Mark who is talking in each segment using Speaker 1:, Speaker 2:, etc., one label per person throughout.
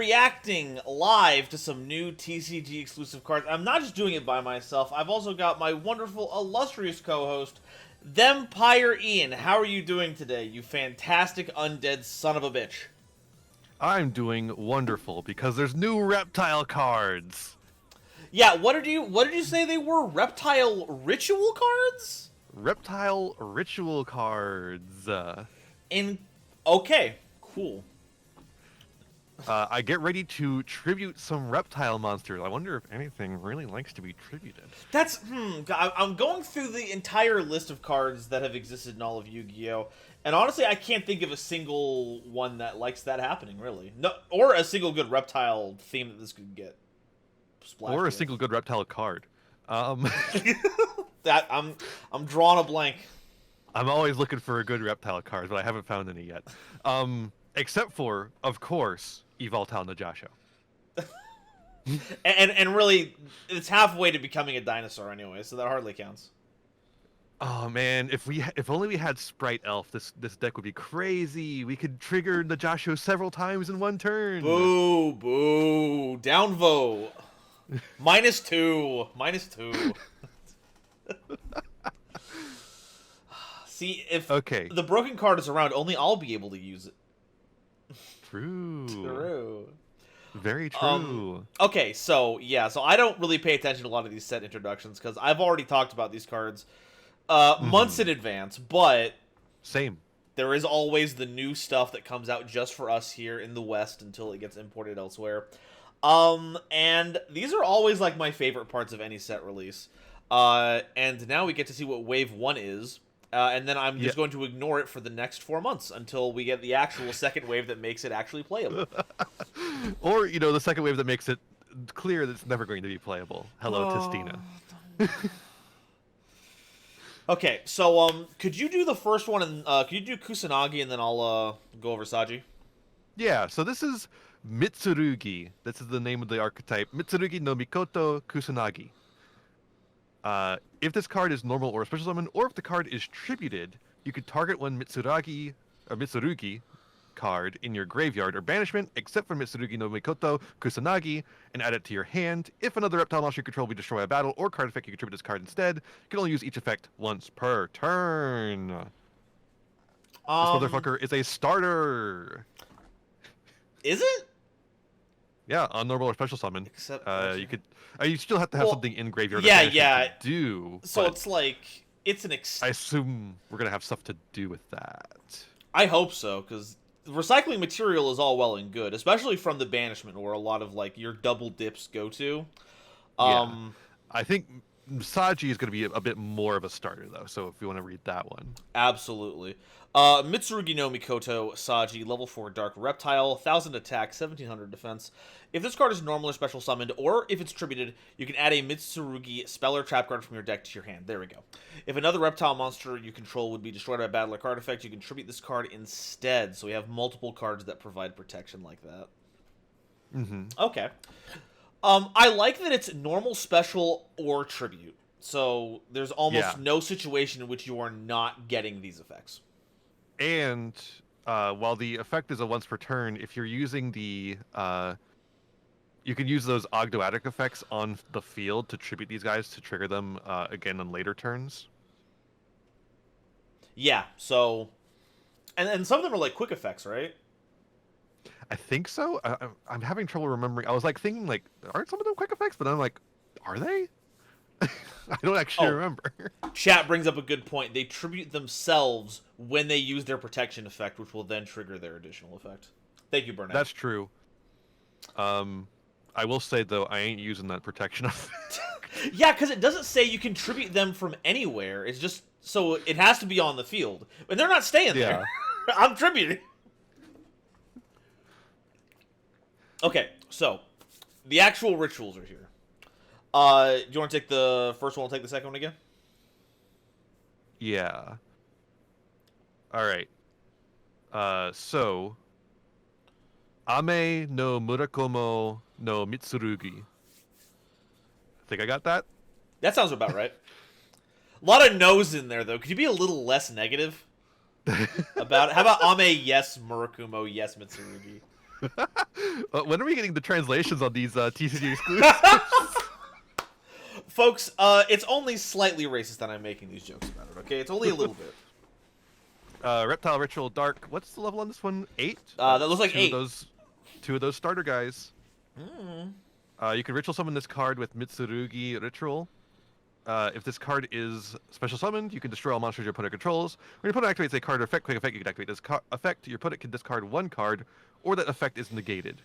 Speaker 1: reacting live to some new TCG exclusive cards. I'm not just doing it by myself. I've also got my wonderful, illustrious co-host, Thempire Ian. How are you doing today, you fantastic undead son of a bitch?
Speaker 2: I'm doing wonderful because there's new reptile cards.
Speaker 1: Yeah, what did you say they were? Reptile ritual cards?
Speaker 2: Reptile ritual cards.
Speaker 1: Okay, cool.
Speaker 2: I get ready to tribute some reptile monsters. I wonder if anything really likes to be tributed.
Speaker 1: I'm going through the entire list of cards that have existed in all of Yu-Gi-Oh! And honestly, I can't think of a single one that likes that happening, really. No, or a single good reptile theme that this could get.
Speaker 2: Or a single good reptile card.
Speaker 1: That I'm drawing a blank.
Speaker 2: I'm always looking for a good reptile card, but I haven't found any yet. Except for, of course, Evoltile Najasho.
Speaker 1: and really, it's halfway to becoming a dinosaur anyway, so that hardly counts.
Speaker 2: Oh man, if only we had Sprite Elf, this deck would be crazy. We could trigger Najasho several times in one turn.
Speaker 1: Boo, boo, downvote. -2, -2. See, if the broken card is around, only I'll be able to use it.
Speaker 2: True.
Speaker 1: True.
Speaker 2: Very true.
Speaker 1: Okay, so I don't really pay attention to a lot of these set introductions because I've already talked about these cards months in advance, but
Speaker 2: same.
Speaker 1: There is always the new stuff that comes out just for us here in the West until it gets imported elsewhere. And these are always like my favorite parts of any set release. And now we get to see what Wave 1 is. And then I'm just going to ignore it for the next 4 months until we get the actual second wave that makes it actually playable.
Speaker 2: Or, the second wave that makes it clear that it's never going to be playable. Hello, Tistina.
Speaker 1: Okay, so, could you do the first one, and, could you do Kusanagi, and then I'll, go over Saji?
Speaker 2: Yeah, so this is Mitsurugi. This is the name of the archetype. Mitsurugi no Mikoto Kusanagi. If this card is normal or a special summon, or if the card is tributed, you could target one Mitsurugi card in your graveyard or banishment, except for Mitsurugi no Mikoto Kusanagi, and add it to your hand. If another reptile monster you control will be destroyed by battle or card effect, you contribute this card instead. You can only use each effect once per turn. This motherfucker is a starter.
Speaker 1: Is it?
Speaker 2: Yeah, on normal or special summon.
Speaker 1: Except
Speaker 2: you could. You still have to have something in graveyard.
Speaker 1: Yeah.
Speaker 2: To do.
Speaker 1: So it's like it's an.
Speaker 2: I assume we're gonna have stuff to do with that.
Speaker 1: I hope so, because recycling material is all well and good, especially from the banishment, where a lot of like your double dips go to.
Speaker 2: I think Saji is going to be a bit more of a starter, though, so if you want to read that one.
Speaker 1: Absolutely. Mitsurugi no Mikoto Saji, level 4 Dark Reptile, 1000 attack, 1700 defense. If this card is normal or special summoned, or if it's tributed, you can add a Mitsurugi spell or trap card from your deck to your hand. There we go. If another reptile monster you control would be destroyed by a battle or card effect, you can tribute this card instead. So we have multiple cards that provide protection like that. Okay. I like that it's normal, special, or tribute. So there's almost no situation in which you are not getting these effects.
Speaker 2: And while the effect is a once per turn, if you're using the... you can use those Ogdoadic effects on the field to tribute these guys to trigger them again on later turns.
Speaker 1: Yeah, so... And some of them are like quick effects, right?
Speaker 2: I think so. I'm having trouble remembering. I was like thinking, like, aren't some of them quick effects? But I'm like, are they? I don't actually remember.
Speaker 1: Chat brings up a good point. They tribute themselves when they use their protection effect, which will then trigger their additional effect. Thank you, Burnett.
Speaker 2: That's true. I will say, though, I ain't using that protection effect.
Speaker 1: Yeah, because it doesn't say you can tribute them from anywhere. It's just, so it has to be on the field. And they're not staying there. I'm tributing. Okay, so the actual rituals are here. Do you want to take the first one? I'll take the second one again.
Speaker 2: Yeah. All right. So Ame no Murakumo no Mitsurugi. I think I got that.
Speaker 1: That sounds about right. A lot of no's in there, though. Could you be a little less negative about it? How about Ame, yes, Murakumo, yes, Mitsurugi?
Speaker 2: When are we getting the translations on these TCG exclusives?
Speaker 1: Folks, it's only slightly racist that I'm making these jokes about it, okay? It's only a little bit.
Speaker 2: Reptile Ritual Dark. What's the level on this one? 8?
Speaker 1: That looks like 8.
Speaker 2: Two of those starter guys.
Speaker 1: Mm.
Speaker 2: You can ritual summon this card with Mitsurugi Ritual. If this card is special summoned, you can destroy all monsters your opponent controls. When your opponent activates a card or effect, quick effect, you can activate this effect. Your opponent can discard one card, or that effect is negated.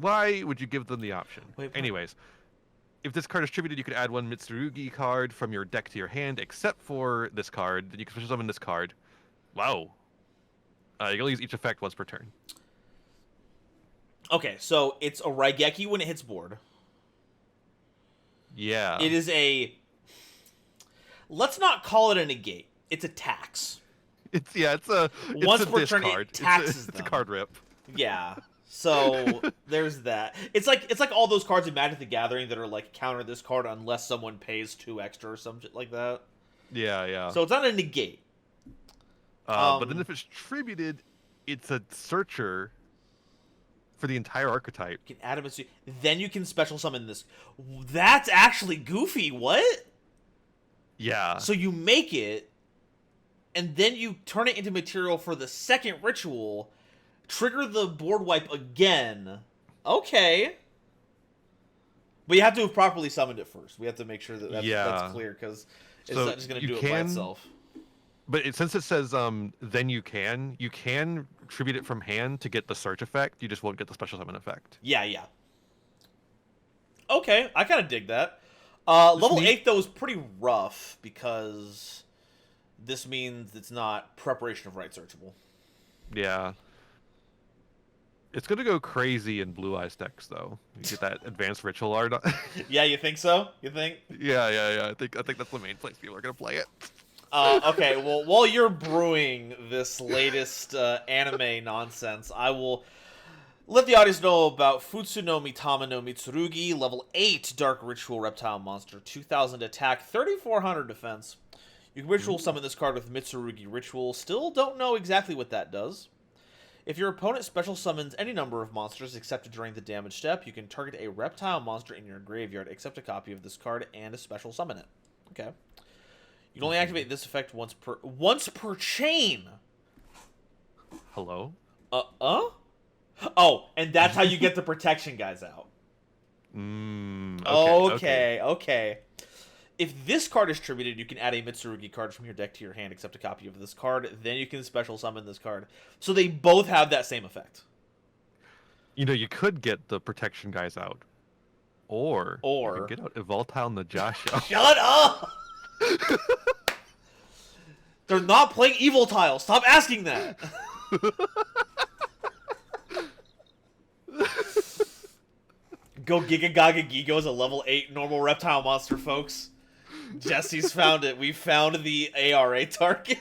Speaker 2: Why would you give them the option?
Speaker 1: Wait,
Speaker 2: anyways, if this card is tributed, you can add one Mitsurugi card from your deck to your hand, except for this card. Then you can special summon this card. Wow. You can only use each effect once per turn.
Speaker 1: Okay, so it's a Raigeki when it hits board.
Speaker 2: Yeah.
Speaker 1: It is a... Let's not call it a negate. It's a tax.
Speaker 2: It's a
Speaker 1: Once per turn,
Speaker 2: discard.
Speaker 1: it taxes
Speaker 2: it's
Speaker 1: them.
Speaker 2: a card rip.
Speaker 1: Yeah. So there's that. It's like all those cards in Magic the Gathering that are like counter this card unless someone pays 2 extra or some shit like that.
Speaker 2: Yeah.
Speaker 1: So it's not a negate.
Speaker 2: But then if it's tributed, it's a searcher for the entire archetype.
Speaker 1: You can add them, then you can special summon this. That's actually goofy. What?
Speaker 2: Yeah.
Speaker 1: So you make it, and then you turn it into material for the second ritual, trigger the board wipe again. Okay. But you have to have properly summoned it first. We have to make sure that that's clear, because it's not just going to do it by itself.
Speaker 2: But since it says then you can tribute it from hand to get the search effect. You just won't get the special summon effect.
Speaker 1: Yeah. Okay, I kind of dig that. Level 8, though, is pretty rough, because this means it's not preparation of right searchable.
Speaker 2: Yeah. It's going to go crazy in Blue Eyes decks, though. You get that advanced ritual art.
Speaker 1: Yeah, you think so? You think?
Speaker 2: Yeah. I think that's the main place people are going to play it.
Speaker 1: Okay, well, while you're brewing this latest anime nonsense, I will let the audience know about Futsu no Mitama no Mitsurugi, level 8 Dark Ritual Reptile Monster, 2000 attack, 3400 defense. You can ritual summon this card with Mitsurugi Ritual. Still don't know exactly what that does. If your opponent special summons any number of monsters except during the damage step, you can target a reptile monster in your graveyard, accept a copy of this card, and special summon it. Okay. You can only activate this effect once per chain.
Speaker 2: Hello?
Speaker 1: Oh, and that's how you get the protection guys out. Okay. If this card is tributed, you can add a Mitsurugi card from your deck to your hand, except a copy of this card. Then you can special summon this card. So they both have that same effect.
Speaker 2: You could get the protection guys out. Or you could get out Evoltile Najasho.
Speaker 1: Shut up! They're not playing Evil Tile. Stop asking that. Go Giga Gaga Gigo is a level 8 normal reptile monster, folks. Jesse's found it. We found the ARA target.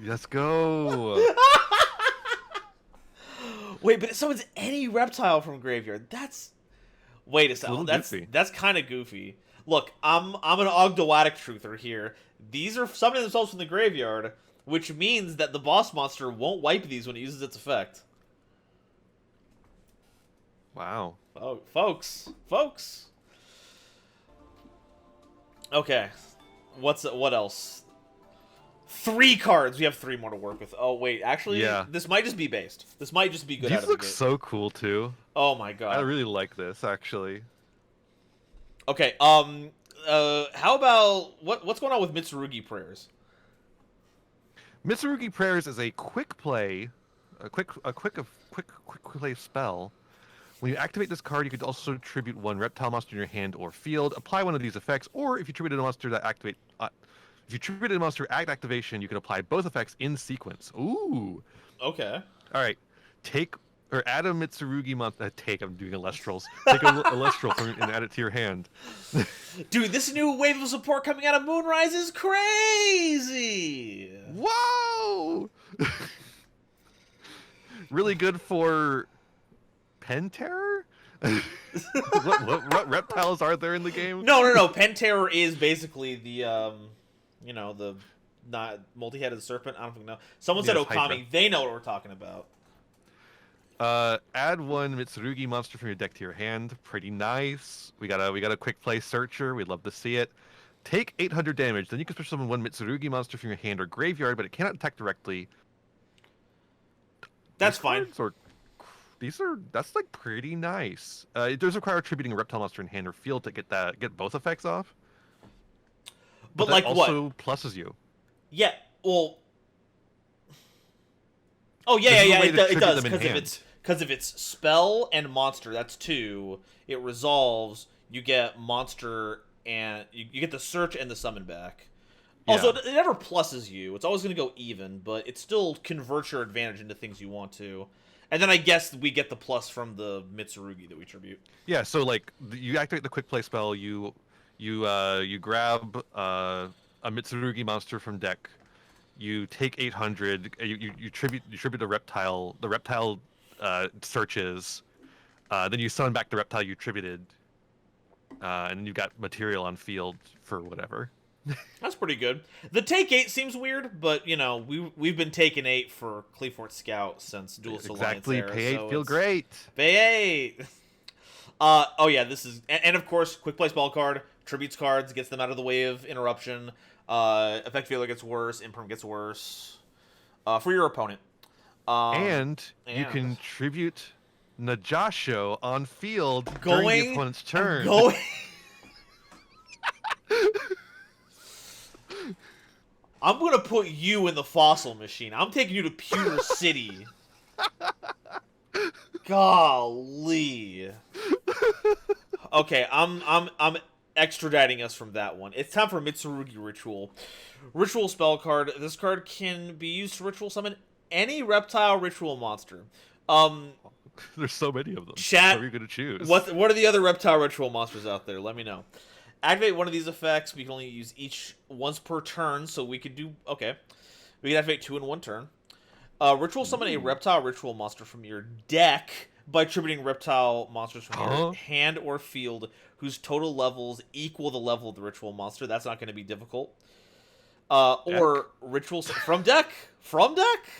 Speaker 2: Let's go.
Speaker 1: Wait, but it summons any reptile from graveyard. Wait a second. That's kind of goofy. Look, I'm an Ogdoatic truther here. These are summoning themselves from the graveyard, which means that the boss monster won't wipe these when it uses its effect.
Speaker 2: Wow.
Speaker 1: Oh, folks. Okay. What else? 3 cards. We have 3 more to work with. Oh, wait. Actually, this might just be based. This might just be good out of the gate.
Speaker 2: These look so cool, too.
Speaker 1: Oh, my God.
Speaker 2: I really like this, actually.
Speaker 1: Okay, how about... What's going on with Mitsurugi Prayers?
Speaker 2: Mitsurugi Prayers is a quick play... A quick play spell. When you activate this card, you could also tribute one reptile monster in your hand or field. Apply one of these effects, or if you tributed a monster that activate... if you tributed a monster at activation, you can apply both effects in sequence. Ooh.
Speaker 1: Okay.
Speaker 2: All right. Add a Mitsurugi monster. I'm doing Elestrals. Take a Elestral and add it to your hand.
Speaker 1: Dude, this new wave of support coming out of Moonrise is crazy!
Speaker 2: Whoa! Really good for Pen Terror? what reptiles are there in the game?
Speaker 1: No. Pen Terror is basically the, the not multi-headed serpent. I don't think know. Someone said Okami.
Speaker 2: Hydra.
Speaker 1: They know what we're talking about.
Speaker 2: Add one Mitsurugi monster from your deck to your hand. Pretty nice. We got a quick play searcher. We'd love to see it. Take 800 damage. Then you can special summon one Mitsurugi monster from your hand or graveyard, but it cannot attack directly.
Speaker 1: That's fine.
Speaker 2: That's like pretty nice. It does require attributing a reptile monster in hand or field to get both effects off.
Speaker 1: But
Speaker 2: that
Speaker 1: like
Speaker 2: also
Speaker 1: what?
Speaker 2: Pluses you.
Speaker 1: Yeah. Well. Oh yeah, it does because if it's spell and monster, that's 2. It resolves. You get monster and you get the search and the summon back. Also,
Speaker 2: Yeah.
Speaker 1: it never pluses you. It's always going to go even, but it still converts your advantage into things you want to. And then I guess we get the plus from the Mitsurugi that we tribute.
Speaker 2: Yeah, so like you activate the quick play spell, you grab a Mitsurugi monster from deck, you take 800, you tribute the reptile. The reptile searches, then you summon back the reptile you tributed, and then you've got material on field for whatever.
Speaker 1: That's pretty good. The take 8 seems weird, but you know we've been taking 8 for Cleafort Scout since Duelist
Speaker 2: Exactly,
Speaker 1: Alliance era.
Speaker 2: pay 8
Speaker 1: so
Speaker 2: feel great.
Speaker 1: Pay 8. Oh yeah, this is and of course quick play spell card tributes cards, gets them out of the way of interruption. Effect failure gets worse, imperm gets worse. For your opponent.
Speaker 2: And you can tribute Najasho on field during the opponent's turn.
Speaker 1: I'm gonna put you in the fossil machine. I'm taking you to Pewter City. Golly. Okay, I'm extraditing us from that one. It's time for Mitsurugi Ritual. Ritual spell card. This card can be used to ritual summon any reptile ritual monster.
Speaker 2: There's so many of them.
Speaker 1: Chat,
Speaker 2: what are you gonna choose?
Speaker 1: What are the other reptile ritual monsters out there? Let me know. Activate one of these effects. We can only use each once per turn, so we could do... Okay. We can activate 2 in 1 turn. Ritual summon a reptile ritual monster from your deck by tributing reptile monsters from your hand or field whose total levels equal the level of the ritual monster. That's not going to be difficult. Or rituals from deck. From deck?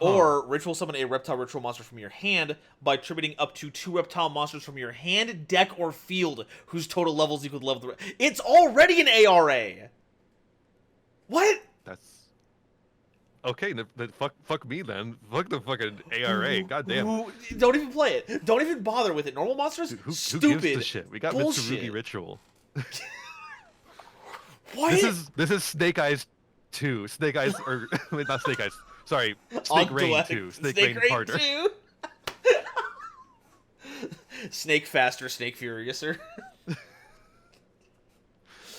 Speaker 1: Or ritual summon a reptile ritual monster from your hand by tributing up to 2 reptile monsters from your hand, deck, or field whose total levels equal the level of the... It's already an ARA! What?
Speaker 2: That's... Okay, then fuck me then. Fuck the fucking ARA. God damn.
Speaker 1: Don't even play it. Don't even bother with it. Normal monsters?
Speaker 2: Dude, who
Speaker 1: stupid.
Speaker 2: gives a shit? We got
Speaker 1: bullshit.
Speaker 2: Mitsurugi Ritual.
Speaker 1: What?
Speaker 2: This is Snake Eyes 2. Snake Eyes, or not Snake Eyes. Sorry, Snake Rain 2. Snake Rain harder.
Speaker 1: 2. Snake faster, Snake furiouser.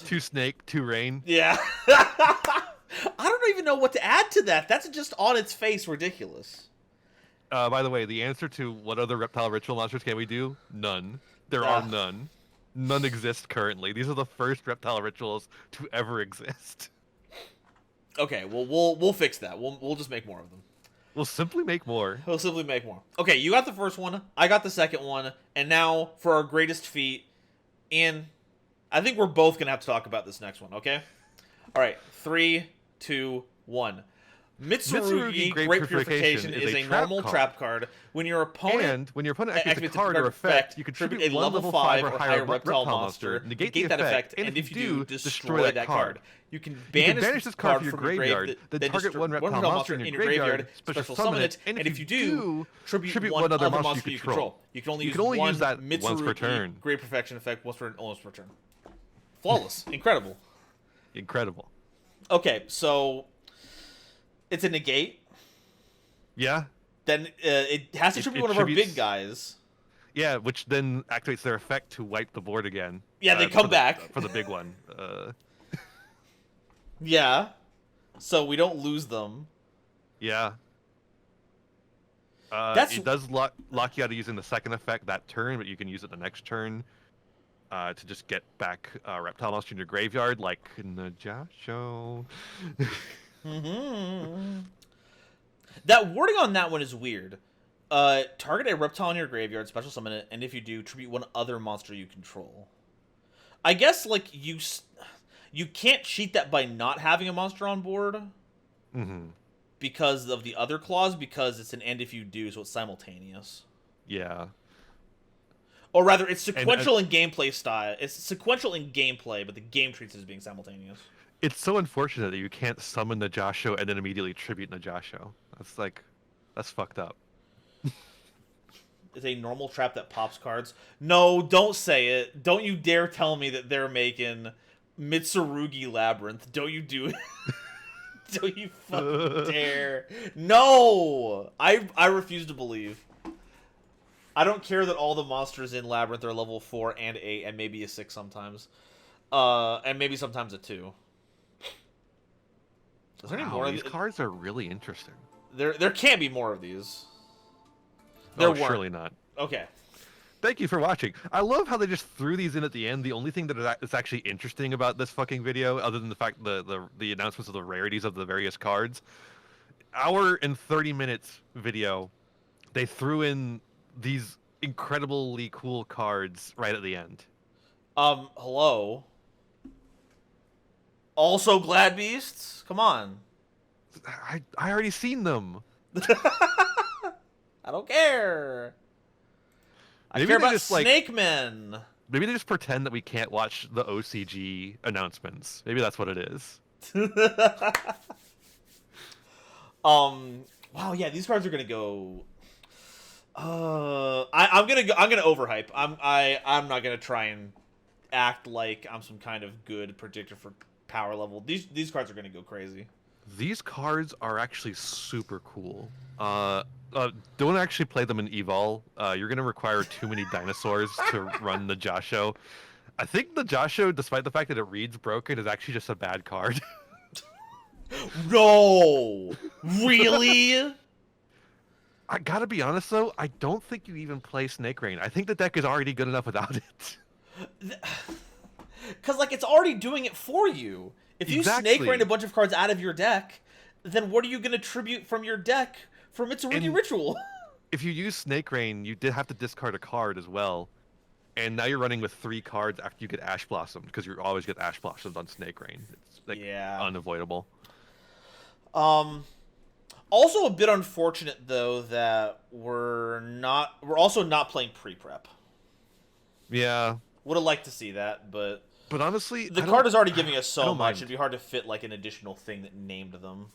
Speaker 2: 2 Snake, 2 Rain.
Speaker 1: Yeah. I don't even know what to add to that. That's just on its face ridiculous.
Speaker 2: By the way, the answer to what other reptile ritual monsters can we do? None. There are none. None exist currently. These are the first reptile rituals to ever exist.
Speaker 1: Okay, well we'll fix that. We'll just make more of them.
Speaker 2: We'll simply make more.
Speaker 1: We'll simply make more. Okay, you got the first one. I got the second one. And now for our greatest feat, Ian, I think we're both gonna have to talk about this next one. Okay. All right. 3, 2, 1. Mitsurugi Great Purification is a normal trap card. When your opponent
Speaker 2: activates a card or effect, you contribute a level 5 or higher reptile monster, negate that effect, and if you do, destroy that card.
Speaker 1: You can banish this card from your graveyard,
Speaker 2: then target one reptile monster in your graveyard, special summon it, and if you do, tribute one other monster you control.
Speaker 1: You can only use that
Speaker 2: once per turn.
Speaker 1: Great Perfection effect once per turn. Flawless. Incredible.
Speaker 2: Incredible.
Speaker 1: Okay, so... It's a negate.
Speaker 2: Yeah.
Speaker 1: Then it has to tribute one of our big guys.
Speaker 2: Yeah, which then activates their effect to wipe the board again.
Speaker 1: Yeah, they come back.
Speaker 2: For the big one.
Speaker 1: Yeah. So we don't lose them.
Speaker 2: Yeah. It does lock you out of using the second effect that turn, but you can use it the next turn to just get back reptile monster in your graveyard, like Najasho.
Speaker 1: That wording on that one is weird. Target a reptile in your graveyard, special summon it, and if you do, tribute one other monster you control. I guess like you can't cheat that by not having a monster on board. because of the other clause, because it's an end if you do, so it's simultaneous.
Speaker 2: Yeah.
Speaker 1: Or rather, it's
Speaker 2: And
Speaker 1: sequential in gameplay style. It's sequential in gameplay, but the game treats it as being simultaneous.
Speaker 2: it's so unfortunate that you can't summon the Yugioh and then immediately tribute the Yugioh. That's fucked up.
Speaker 1: It's a normal trap that pops cards. No, don't say it. Don't you dare tell me that they're making Mitsurugi Labyrinth. Don't you do it. Don't you fucking dare. No! I refuse to believe. I don't care that all the monsters in Labyrinth are level 4 and 8 and maybe a 6 sometimes. And maybe sometimes a 2. Is there any more of
Speaker 2: these cards are really interesting.
Speaker 1: There can't be more of these.
Speaker 2: There weren't. Surely not.
Speaker 1: Okay.
Speaker 2: Thank you for watching. I love how they just threw these in at the end. The only thing that is actually interesting about this fucking video, other than the fact the announcements of the rarities of the various cards, hour and 30 minutes video, they threw in these incredibly cool cards right at the end.
Speaker 1: Hello. Also Glad Beasts? Come on.
Speaker 2: I already seen them.
Speaker 1: I don't care. I care about Snake Men.
Speaker 2: Maybe they just pretend that we can't watch the OCG announcements. Maybe that's what it is.
Speaker 1: Wow, yeah, these cards are gonna go. I'm gonna overhype. I'm not gonna try and act like I'm some kind of good predictor for power level. These cards are gonna go crazy.
Speaker 2: These cards are actually super cool. Don't actually play them in Evol. You're going to require too many dinosaurs to run the Yugioh. I think the Yugioh, despite the fact that it reads broken, is actually just a bad card.
Speaker 1: No! Really?
Speaker 2: I gotta be honest, though, I don't think you even play Snake Rain. I think the deck is already good enough without it.
Speaker 1: Because, like, it's already doing it for you. If you Snake Rain a bunch of cards out of your deck, then what are you going to tribute from your deck for Mitsurugi Ritual?
Speaker 2: If you use Snake Rain, you did have to discard a card as well. And now you're running with 3 cards after you get Ash Blossomed, because you always get Ash Blossomed on Snake Rain. It's like unavoidable.
Speaker 1: Also a bit unfortunate though that we're also not playing pre-prep.
Speaker 2: Yeah.
Speaker 1: Would have liked to see that, but
Speaker 2: honestly,
Speaker 1: the card is already giving us so much. It'd be hard to fit like an additional thing that named them.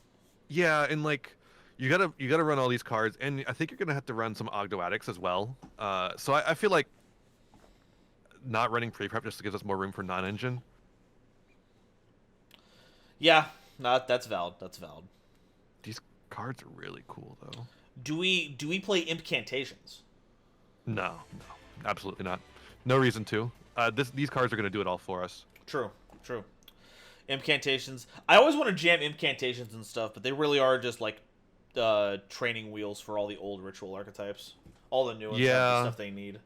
Speaker 2: Yeah, and like you gotta run all these cards, and I think you're gonna have to run some Ogdoadics as well. So I feel like not running pre-prep just gives us more room for non-engine.
Speaker 1: Yeah, that's valid. That's valid.
Speaker 2: These cards are really cool though.
Speaker 1: Do we play Incantations?
Speaker 2: No, absolutely not. No reason to. These cards are going to do it all for us.
Speaker 1: True. Incantations. I always want to jam Incantations and stuff, but they really are just like training wheels for all the old ritual archetypes. All the new ones have the stuff they need.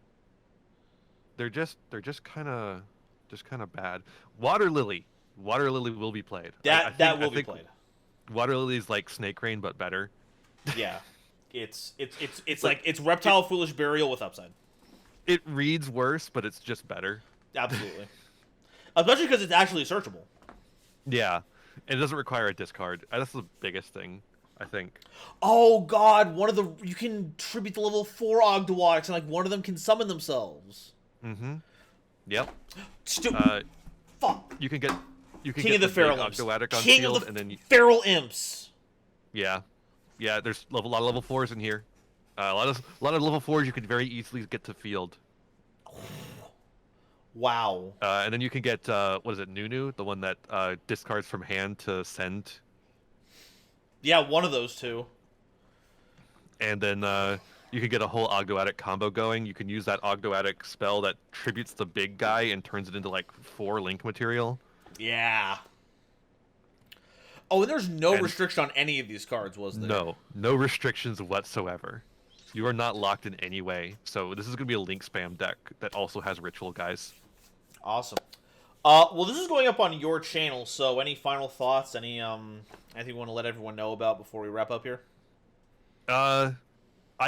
Speaker 2: They're just kind of bad. Water Lily will be played.
Speaker 1: That will be played.
Speaker 2: Water Lily is like Snake Rain but better.
Speaker 1: Yeah. It's like it's Reptile Foolish Burial with upside.
Speaker 2: It reads worse, but it's just better.
Speaker 1: Absolutely. Especially because it's actually searchable.
Speaker 2: Yeah. It doesn't require a discard. That's the biggest thing, I think.
Speaker 1: Oh god, you can tribute the level 4 Ogdoadics and like one of them can summon themselves.
Speaker 2: Mm-hmm. Yep.
Speaker 1: Fuck.
Speaker 2: You can get
Speaker 1: King of the Feral Imps.
Speaker 2: On field, and then
Speaker 1: Feral Imps.
Speaker 2: Yeah. Yeah, there's a lot of level 4s in here. A lot of level 4s you could very easily get to field.
Speaker 1: Wow.
Speaker 2: And then you can get what is it, Nunu, the one that discards from hand to send.
Speaker 1: Yeah, one of those two.
Speaker 2: And then you can get a whole Ogdoadic combo going. You can use that Ogdoadic spell that tributes the big guy and turns it into like 4 link material.
Speaker 1: Yeah. Oh, and there's no restriction on any of these cards, was there?
Speaker 2: No restrictions whatsoever. You are not locked in any way. So this is going to be a link spam deck that also has ritual guys.
Speaker 1: Awesome. Well, this is going up on your channel, so any final thoughts? Anything you want to let everyone know about before we wrap up here?
Speaker 2: I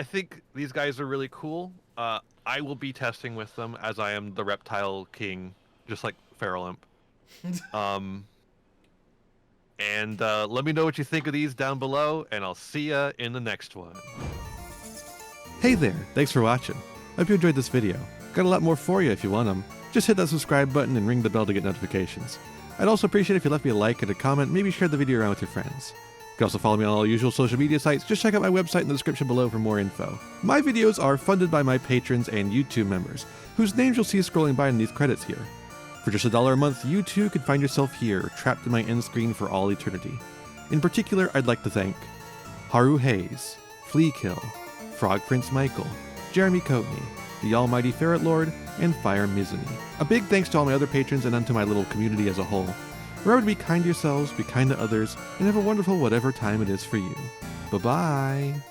Speaker 2: think these guys are really cool. I will be testing with them as I am the Reptile King, just like Feral Imp. And let me know what you think of these down below, and I'll see ya in the next one. Hey there, thanks for watching. I hope you enjoyed this video. Got a lot more for you if you want them. Just hit that subscribe button and ring the bell to get notifications. I'd also appreciate it if you left me a like and a comment, maybe share the video around with your friends. You can also follow me on all usual social media sites. Just check out my website in the description below for more info. My videos are funded by my patrons and YouTube members, whose names you'll see scrolling by in these credits here. For just $1 a month, you too could find yourself here, trapped in my end screen for all eternity. In particular, I'd like to thank Haru Hayes, Fleakill, Frog Prince Michael, Jeremy Coatney, the Almighty Ferret Lord, and Fire Mizuni. A big thanks to all my other patrons and unto my little community as a whole. Remember to be kind to yourselves, be kind to others, and have a wonderful whatever time it is for you. Bye-bye!